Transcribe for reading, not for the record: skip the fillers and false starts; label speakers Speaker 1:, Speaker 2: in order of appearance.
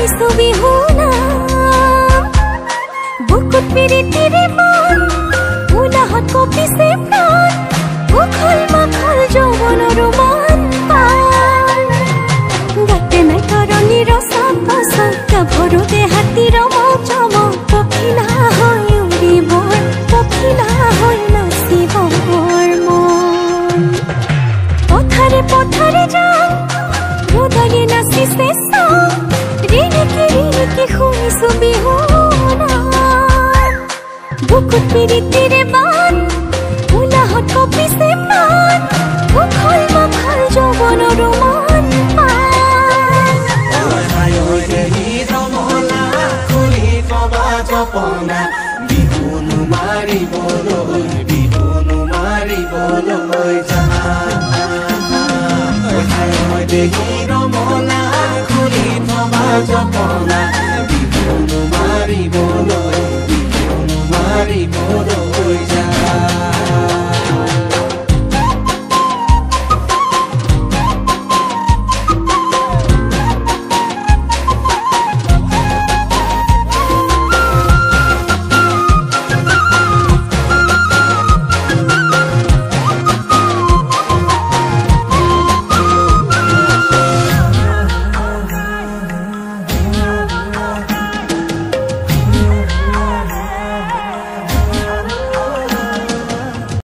Speaker 1: শুনিছো বিহুনা বুকুত পিৰিতিৰে মান উলাহত কপিছে প্ৰাণ উখল মাখল যৌৱনৰ মান পান গাতে নাই তৰণি ৰচা পচা ভৰোতে হাতীৰ মজম পখিলা হৈ উৰিবৰ পখিলা হৈ নাচিবৰ মন পথাৰে পথাৰে যাওঁ ৰ'দৰে নাচিছে চাওঁ ৰিণিকি শুনিছো বিহুনা বুকুত পিৰিতিৰে বান উলাহত কপিছে প্ৰাণ উখল মাখল যৌৱনৰ মান পান
Speaker 2: বিহুনো মাৰিবলৈ যা দেখি ৰমলা খুলি থবা জপনা